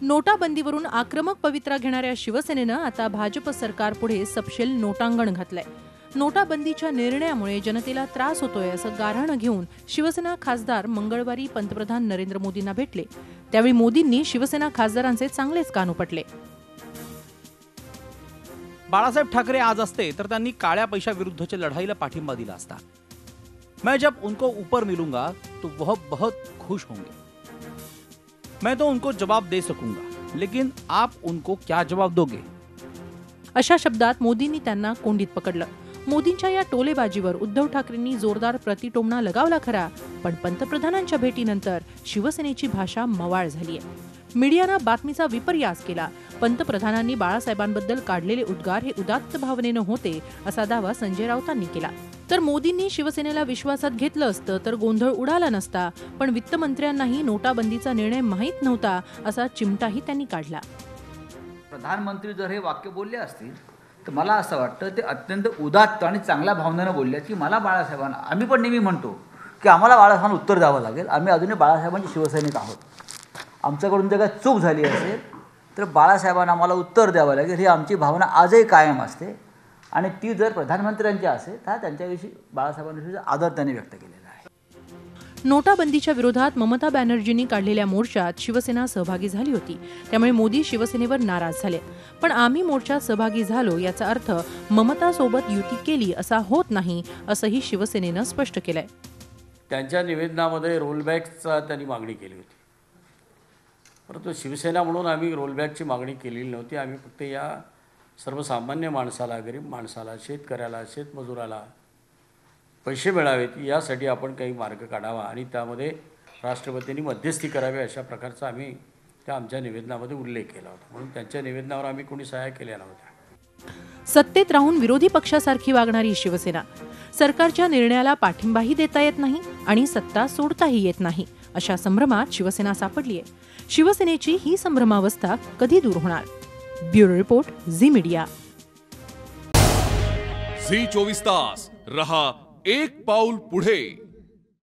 नोटाबंदीवरून आक्रमक पवित्रा घेणाऱ्या शिवसेनेनं आता भाजप सरकारपुढे सपशेल नोटांगण घातलंय। नोटाबंदीच्या निर्णयामुळे जनतेला त्रास होतोय असं गाऱ्हाणं घेऊन शिवसेना खासदार मंगळवारी पंतप्रधान नरेंद्र मोदींना भेटले। त्यावेळी मोदींनी शिवसेना खासदारांचे चांगलेच कान उपटले। बाळासाहेब ठाकरे आज असते तर त्यांनी काळ्या पैशाविरुद्धच्या लढाईला पाठिंबा दिला असता। मैं जब उनको ऊपर मिलूंगा तो वह बहुत खुश होंगे। मैं तो उनको जवाब दे सकूंगा, लेकिन आप उनको क्या जवाब दोगे? अशा शब्दात मोदींनी त्यांना कोंडीत पकडलं। मोदींच्या या टोलेबाजीवर उद्धव ठाकरेंनी जोरदार प्रतिटोमणा लगावला खरा, पण पंतप्रधानांच्या भेटीनंतर शिवसेनेची भाषा मवाळ झालीय। मीडियानं बातमीचा विपर्यास केला। पंतप्रधानांनी बाळासाहेबांबद्दल काढलेले उद्गार हे उदात्त भावनेनं होते असा दावा संजय राऊतांनी केला। तर मोदींनी शिवसेनेला विश्वासात घेतलं असतं तर गोंधळ उडाला नसता, पण वित्तमंत्र्यांनाही नोटाबंदीचा निर्णय माहीत नव्हता असा चिमटाही त्यांनी काढला। प्रधानमंत्री जर हे वाक्य बोलले असतील तर मला असं वाटतं ते अत्यंत उदात्त आणि चांगल्या भावनेनं बोलले की मला बाळासाहेबांना, आम्ही पण नेहमी म्हणतो की आम्हाला बाळासाहेबांना उत्तर द्यावं लागेल, आम्ही अजूनही बाळासाहेबांचे शिवसैनिक आहोत। आमच्याकडून जर काही चूक झाली असेल तर बाळासाहेबांना आम्हाला उत्तर द्यावं लागेल, ही आमची भावना आजही कायम असते। आणि ती जर प्रधानमंत्र्यांची असेल तर त्यांच्याविषयी बाळासाहेबांविषयी आदर त्यांनी व्यक्त केलेला आहे। नोटाबंदीच्या विरोधात ममता बॅनर्जींनी काढलेल्या मोर्चात शिवसेना सहभागी झाली होती, त्यामुळे मोदी शिवसेनेवर नाराज झाले। पण आम्ही मोर्चात सहभागी झालो याचा अर्थ ममता सोबत युती केली असा होत नाही असंही शिवसेनेनं स्पष्ट केलंय। त्यांच्या निवेदनामध्ये रोलबॅकचा त्यांनी मागणी केली होती, परंतु शिवसेना म्हणून आम्ही रोलबॅकची मागणी केलेली नव्हती। आम्ही फक्त या सर्वसामान्य माणसाला, गरीब माणसाला, शेतकऱ्याला, शेतमजुराला पैसे मिळावेत यासाठी आपण काही मार्ग काढावा आणि त्यामध्ये राष्ट्रपतींनी मध्यस्थी करावी अशा प्रकारचा आम्ही त्या आमच्या निवेदनामध्ये उल्लेख केला होता। म्हणून त्यांच्या निवेदनावर आम्ही कोणी सह्या केल्या नव्हत्या। सत्तेत राहून विरोधी पक्षासारखी वागणारी शिवसेना सरकारच्या निर्णयाला पाठिंबाही देता येत नाही आणि सत्ता सोडताही येत नाही अशा संभ्रमात शिवसेना सापडलीय। शिवसेनेची ही संभ्रमावस्था कधी दूर होणार? Bureau report, Zee Media. झी 24 तास रहा एक पाऊल पुढे।